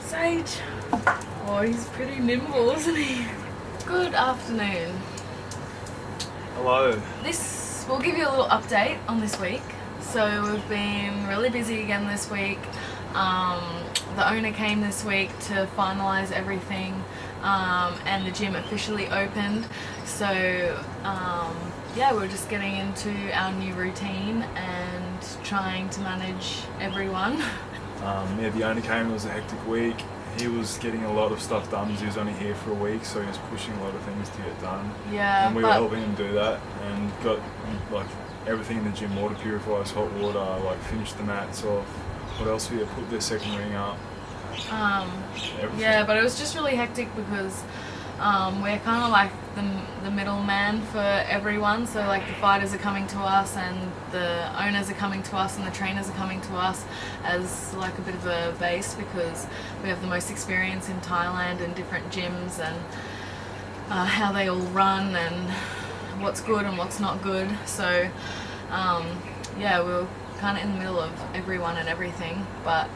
Sage. Oh, he's pretty nimble, isn't he? Good afternoon. Hello. We'll give you a little update on this week. So we've been really busy again this week. The owner came this week to finalise everything, and the gym officially opened. So yeah, we're just getting into our new routine and trying to manage everyone. Yeah, the owner came. It was a hectic week. He was getting a lot of stuff done because he was only here for a week, so he was pushing a lot of things to get done. Yeah, and we were helping him do that, and got like everything in the gym: water purifiers, hot water, like finished the mats off. What else we had? Put the second ring up. Yeah, but it was just really hectic because we're kind of like the middleman for everyone. So like the fighters are coming to us, and the owners are coming to us, and the trainers are coming to us as like a bit of a base because we have the most experience in Thailand and different gyms and how they all run and what's good and what's not good. So yeah, we were kind of in the middle of everyone and everything, but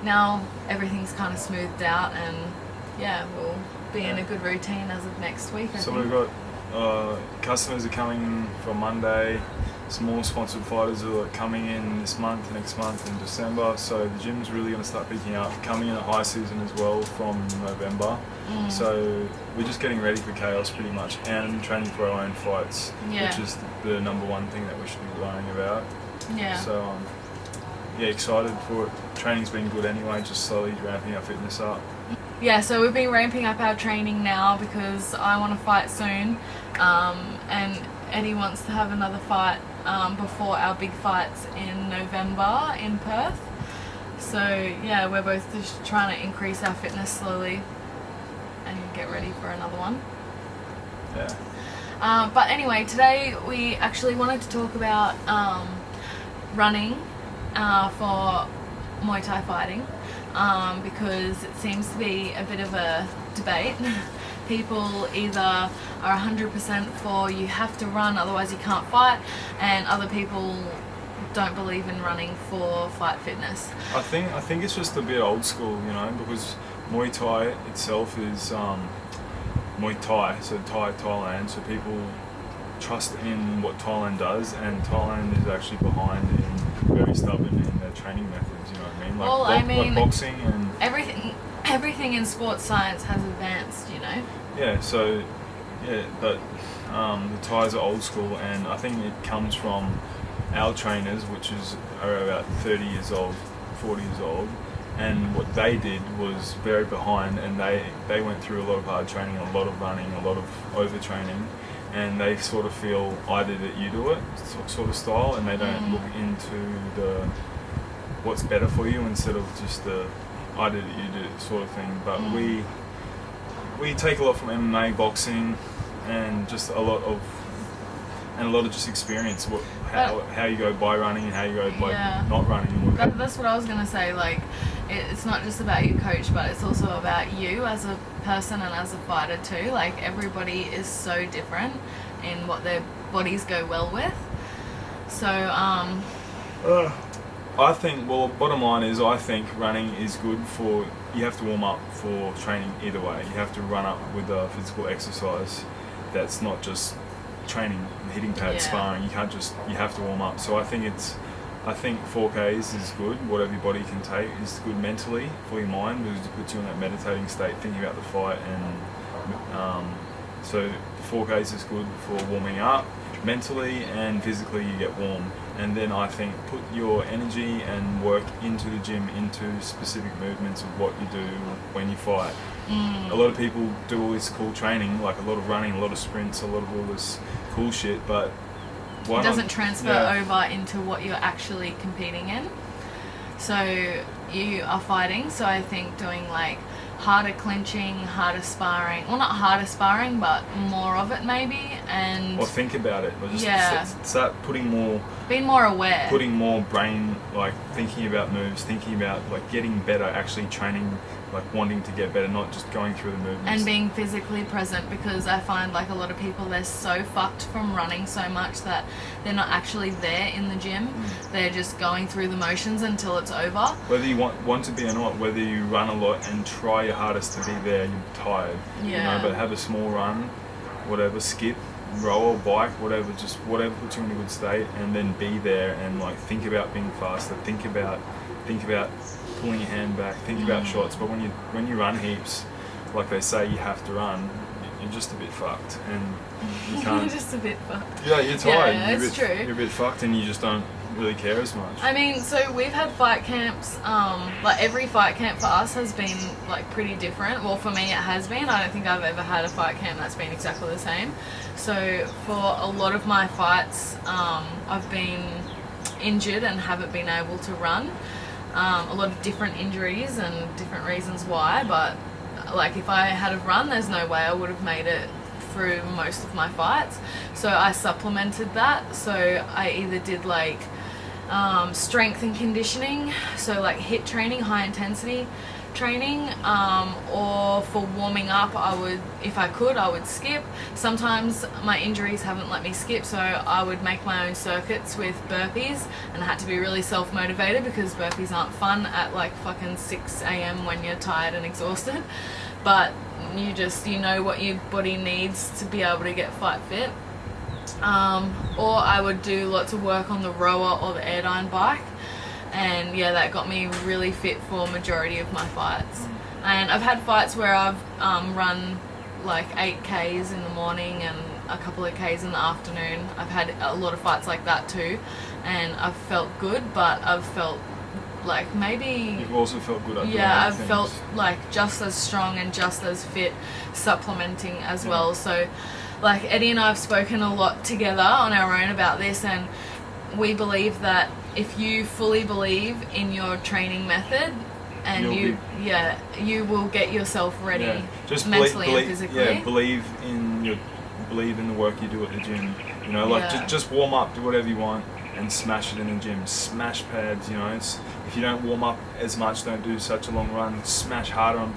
now everything's kind of smoothed out, and yeah, we'll be in a good routine as of next week. I think. We've got customers are coming from Monday. Some more sponsored fighters are coming in this month, next month, in December. So the gym's really going to start picking up. Coming in at high season as well from November. So we're just getting ready for chaos pretty much, and training for our own fights, which is the number one thing that we should be worrying about. Yeah. So yeah, excited for it. Training's been good anyway, just slowly ramping our fitness up. Yeah, so we've been ramping up our training now because I want to fight soon, and Eddie wants to have another fight before our big fights in November in Perth. So yeah, we're both just trying to increase our fitness slowly and get ready for another one. Yeah. But anyway, today we actually wanted to talk about running for Muay Thai fighting, because it seems to be a bit of a debate. People either are 100% for you have to run, otherwise you can't fight, and other people don't believe in running for fight fitness. I think it's just a bit old school, you know, because Muay Thai itself is Muay Thai, so Thailand, so people trust in what Thailand does, and Thailand is actually behind and very stubborn in their training methods, you know what I mean? Like, well, I mean, like boxing and everything in sports science has advanced, you know? Yeah, so, yeah, but the Thais are old school, and I think it comes from our trainers, which are about 30 years old, 40 years old, and what they did was very behind, and they went through a lot of hard training, a lot of running, a lot of overtraining, and they sort of feel I did it, you do it sort of style, and they don't look into what's better for you instead of just the I did it, you did it sort of thing. But we take a lot from MMA, boxing, and just a lot of just experience. How you go by running and how you go by not running. That's what I was gonna say. Like, it's not just about your coach, but it's also about you as a person and as a fighter too. Like, everybody is so different in what their bodies go well with. So I think, well, bottom line is I think running is good for, you have to warm up for training either way. You have to run up with a physical exercise that's not just training, hitting pad, sparring. You can't just, you have to warm up. So I think 4Ks is good. What everybody can take is good mentally for your mind, because it puts you in that meditating state, thinking about the fight, and so 4Ks is good for warming up. Mentally and physically you get warm, and then I think put your energy and work into the gym, into specific movements of what you do when you fight. A lot of people do all this cool training, like a lot of running, a lot of sprints, a lot of all this cool shit, but why it doesn't transfer over into what you're actually competing in. So you are fighting, so I think doing like harder clinching, harder sparring, well, not harder sparring, but more of it maybe, and or think about it, or just start being more aware, putting more brain, like thinking about moves, thinking about like getting better, actually training, like wanting to get better, not just going through the movements. And being physically present, because I find like a lot of people, they're so fucked from running so much that they're not actually there in the gym. They're just going through the motions until it's over. Whether you want to be or not, whether you run a lot and try your hardest to be there, you're tired. Yeah. But have a small run, whatever, skip, roll, bike, whatever puts you in a good state, and then be there and like think about being faster, think about pulling your hand back, think about shots. But when you run heaps, like they say you have to run, you're just a bit fucked, and you can't. You're just a bit fucked. Yeah, you're tired. Yeah, it's true. You're a bit fucked, and you just don't really care as much. I mean, so we've had fight camps, like every fight camp for us has been like pretty different. Well, for me it has been. I don't think I've ever had a fight camp that's been exactly the same. So for a lot of my fights, I've been injured and haven't been able to run. A lot of different injuries and different reasons why, but like if I had have run, there's no way I would have made it through most of my fights. So I supplemented that. So I either did like strength and conditioning, so like HIIT training, high intensity training, or for warming up I would, if I could, I would skip. Sometimes my injuries haven't let me skip, so I would make my own circuits with burpees, and I had to be really self-motivated because burpees aren't fun at like fucking 6 a.m. when you're tired and exhausted, but you know what your body needs to be able to get fight fit. Or I would do lots of work on the rower or the airdyne bike, and yeah, that got me really fit for majority of my fights. And I've had fights where I've run like 8Ks in the morning and a couple of Ks in the afternoon. I've had a lot of fights like that too, and I've felt good, but I've felt like maybe... You've also felt good at I've things. felt like just as strong and just as fit supplementing as well. So like Eddie and I have spoken a lot together on our own about this, and we believe that if you fully believe in your training method and you will get yourself ready just mentally and physically. Believe in the work you do at the gym. You know, like just warm up, do whatever you want, and smash it in the gym. Smash pads. You know, if you don't warm up as much, don't do such a long run. Smash harder on,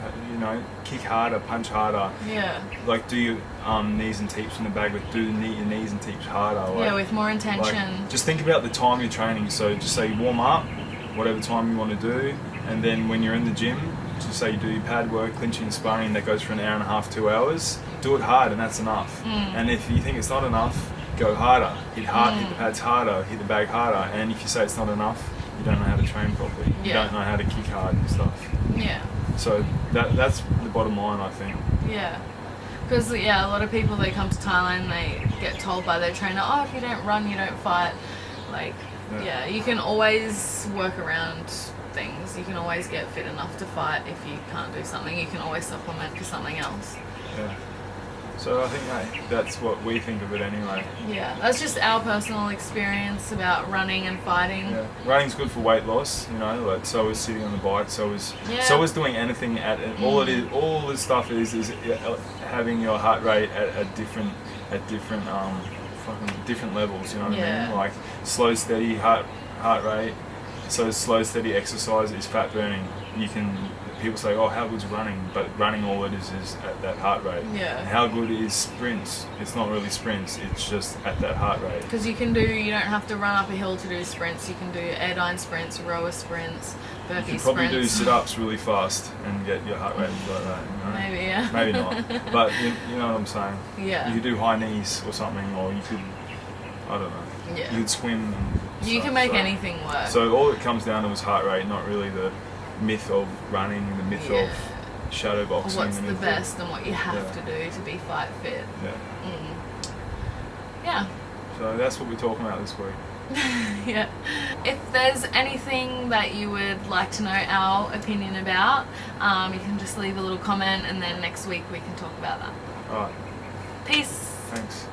kick harder, punch harder. Yeah. Like do your knees and teeps in the bag, but do your knees and teeps harder. Like, with more intention. Like, just think about the time you're training. So just say you warm up, whatever time you want to do, and then when you're in the gym, just say you do your pad work, clinching and sparring, that goes for an hour and a half, 2 hours. Do it hard, and that's enough. And if you think it's not enough, go harder. Hit the pads harder, hit the bag harder. And if you say it's not enough, you don't know how to train properly. You don't know how to kick hard and stuff. Yeah. So that's the bottom line, I think. Yeah. Because, a lot of people, they come to Thailand, they get told by their trainer, oh, if you don't run, you don't fight. Like, you can always work around things. You can always get fit enough to fight. If you can't do something, you can always supplement for something else. Yeah. So I think that's what we think of it anyway. Yeah, that's just our personal experience about running and fighting. Yeah, running's good for weight loss, like so is sitting on the bike, so is doing anything at it. All this stuff is having your heart rate at different different levels, you know what I mean? Like slow steady heart rate. So slow steady exercise is fat burning. People say, oh, how good's running? But running, all it is at that heart rate. Yeah. And how good is sprints? It's not really sprints, it's just at that heart rate. Because you don't have to run up a hill to do sprints. You can do airdyne sprints, rower sprints, burpee sprints. You can probably do sit-ups really fast and get your heart rate like that. Maybe, yeah. Maybe not. But you know what I'm saying? Yeah. You could do high knees or something, or you could, I don't know. Yeah. You could swim. You can make anything work. So all it comes down to is heart rate, not really the myth of running, the myth of shadow boxing. What's the best and what you have to do to be fight fit. Yeah. So that's what we're talking about this week. Yeah. If there's anything that you would like to know our opinion about, you can just leave a little comment, and then next week we can talk about that. Alright. Peace. Thanks.